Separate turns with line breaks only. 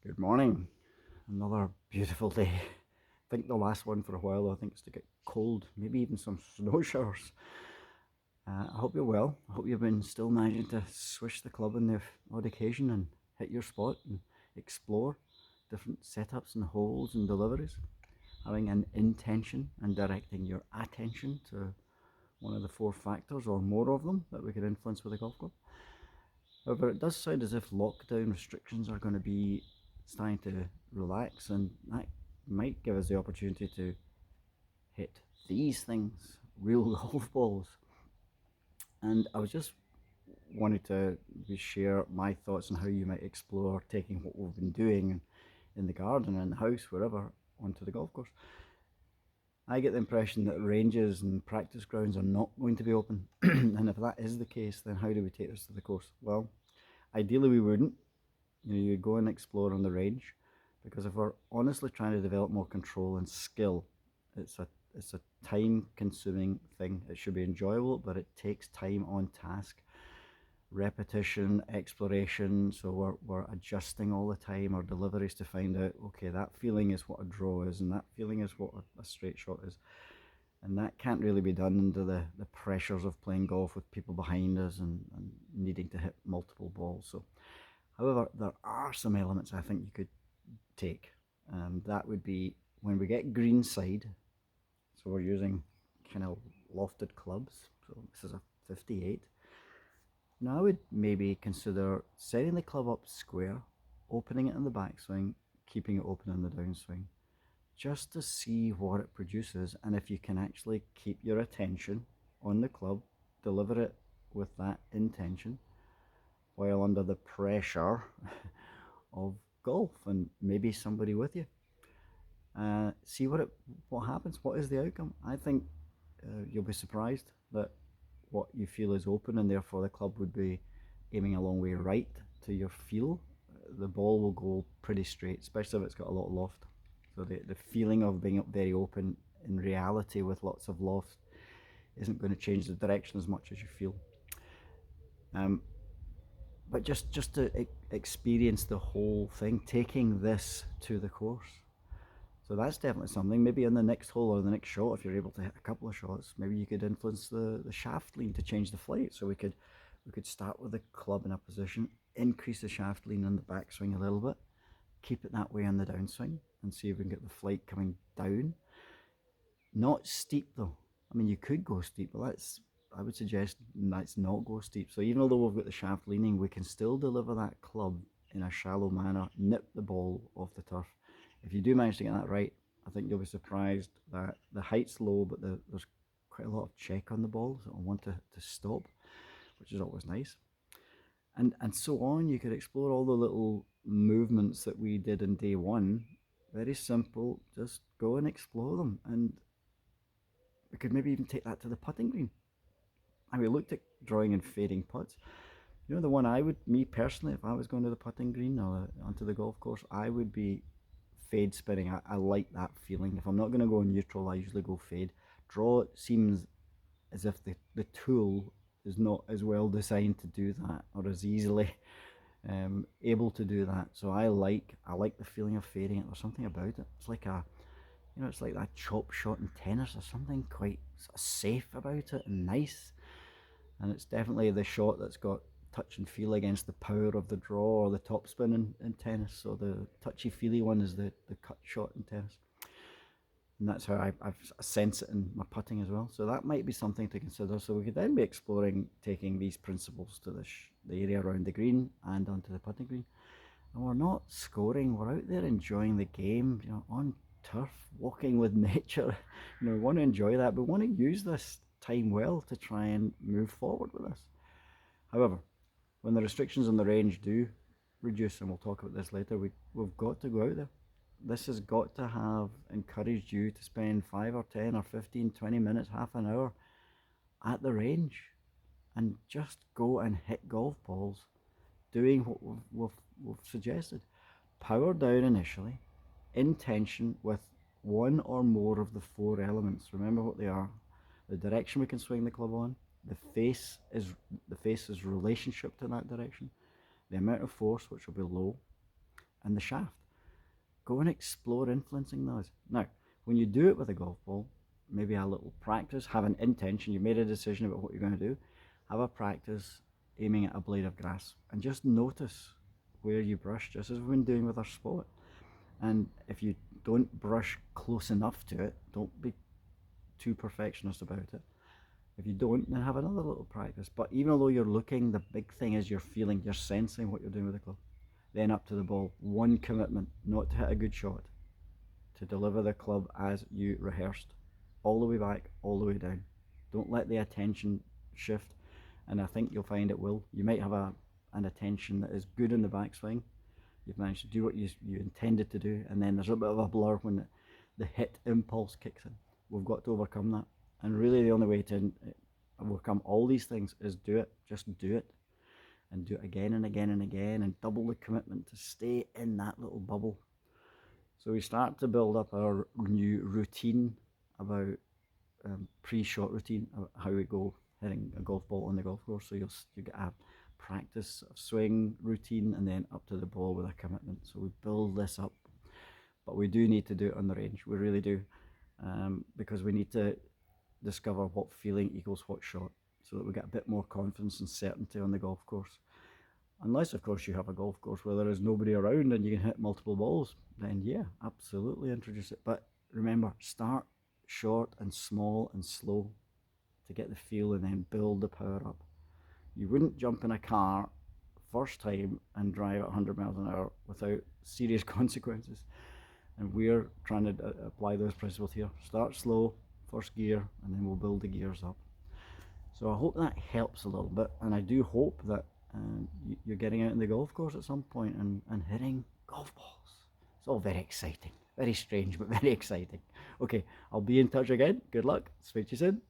Good morning. Another beautiful day. I think the last one for a while, I think, is to get cold, maybe even some snow showers. I hope you're well. I hope you've been still managing to swish the club on the odd occasion and hit your spot and explore different setups and holes and deliveries. Having an intention and directing your attention to one of the four factors or more of them that we could influence with a golf club. However, it does sound as if lockdown restrictions are going to be starting to relax, and that might give us the opportunity to hit these things, real golf balls. And I was just wanted to share my thoughts on how you might explore taking what we've been doing in the garden, in the house, wherever, onto the golf course. I get the impression that ranges and practice grounds are not going to be open. And if that is the case, then how do we take this to the course? Well, ideally we wouldn't. You go and explore on the range, because if we're honestly trying to develop more control and skill, it's a time consuming thing. It should be enjoyable, but it takes time on task, repetition, exploration. So we're adjusting all the time our deliveries to find out, okay, that feeling is what a draw is, and that feeling is what a straight shot is. And that can't really be done under the pressures of playing golf with people behind us and needing to hit multiple balls. So however, there are some elements I think you could take. That would be when we get greenside. So we're using kind of lofted clubs. So this is a 58. Now I would maybe consider setting the club up square, opening it in the backswing, keeping it open in the downswing, just to see what it produces and if you can actually keep your attention on the club, deliver it with that intention while under the pressure of golf and maybe somebody with you. See what happens. What is the outcome? I think you'll be surprised that what you feel is open, and therefore the club would be aiming a long way right to your feel. The ball will go pretty straight, especially if it's got a lot of loft. So the feeling of being very open in reality with lots of loft isn't going to change the direction as much as you feel. But just to experience the whole thing, taking this to the course. So that's definitely something. Maybe in the next hole or the next shot, if you're able to hit a couple of shots, maybe you could influence the shaft lean to change the flight. So we could start with the club in a position, increase the shaft lean in the backswing a little bit, keep it that way on the downswing, and see if we can get the flight coming down. Not steep though. I mean, you could go steep, but I would suggest let's not go steep. So even though we've got the shaft leaning, we can still deliver that club in a shallow manner, nip the ball off the turf. If you do manage to get that right, I think you'll be surprised that the height's low, but there's quite a lot of check on the ball, so I want to stop, which is always nice. And so on. You could explore all the little movements that we did in day one. Very simple, just go and explore them. And we could maybe even take that to the putting green. And we looked at drawing and fading putts. The one I would, me personally, if I was going to the putting green or onto the golf course, I would be fade spinning. I like that feeling. If I'm not going to go neutral, I usually go fade. Draw seems as if the tool is not as well designed to do that, or as easily able to do that. So I like the feeling of fading it. There's something about it. It's like it's like that chop shot in tennis. There's something quite sort of safe about it and nice. And it's definitely the shot that's got touch and feel against the power of the draw or the topspin in tennis. So the touchy feely one is the cut shot in tennis. And that's how I sense it in my putting as well. So that might be something to consider. So we could then be exploring taking these principles to the area around the green and onto the putting green. And we're not scoring, we're out there enjoying the game, on turf, walking with nature. We want to enjoy that, but we want to use this time well to try and move forward with this. However, when the restrictions on the range do reduce, and we'll talk about this later, we've got to go out there. This has got to have encouraged you to spend 5 or 10 or 15, 20 minutes, half an hour at the range and just go and hit golf balls, doing what we've suggested. Power down initially, intention with one or more of the four elements. Remember what they are: the direction we can swing the club on, the face's relationship to that direction, the amount of force, which will be low, and the shaft. Go and explore influencing those. Now, when you do it with a golf ball, maybe a little practice, have an intention, you made a decision about what you're going to do, have a practice aiming at a blade of grass and just notice where you brush, just as we've been doing with our spot. And if you don't brush close enough to it, don't be too perfectionist about it. If you don't, then have another little practice. But even though you're looking, the big thing is you're feeling, you're sensing what you're doing with the club. Then up to the ball, one commitment, not to hit a good shot, to deliver the club as you rehearsed, all the way back, all the way down. Don't let the attention shift, and I think you'll find it will. You might have an attention that is good in the backswing. You've managed to do what you intended to do, and then there's a bit of a blur when the hit impulse kicks in. We've got to overcome that, and really the only way to overcome all these things is do it. Just do it, and do it again and again and again, and double the commitment to stay in that little bubble. So we start to build up our new routine about pre-shot routine, about how we go hitting a golf ball on the golf course. So you get a practice of swing routine and then up to the ball with a commitment. So we build this up, but we do need to do it on the range. We really do, because we need to discover what feeling equals what shot, so that we get a bit more confidence and certainty on the golf course. Unless, of course, you have a golf course where there is nobody around and you can hit multiple balls, then yeah, absolutely introduce it. But remember, start short and small and slow to get the feel, and then build the power up. You wouldn't jump in a car first time and drive at 100 miles an hour without serious consequences. And we're trying to apply those principles here. Start slow, first gear, and then we'll build the gears up. So I hope that helps a little bit, and I do hope that you're getting out in the golf course at some point and hitting golf balls. It's all very exciting, very strange, but very exciting. Okay, I'll be in touch again. Good luck. Speak to you soon.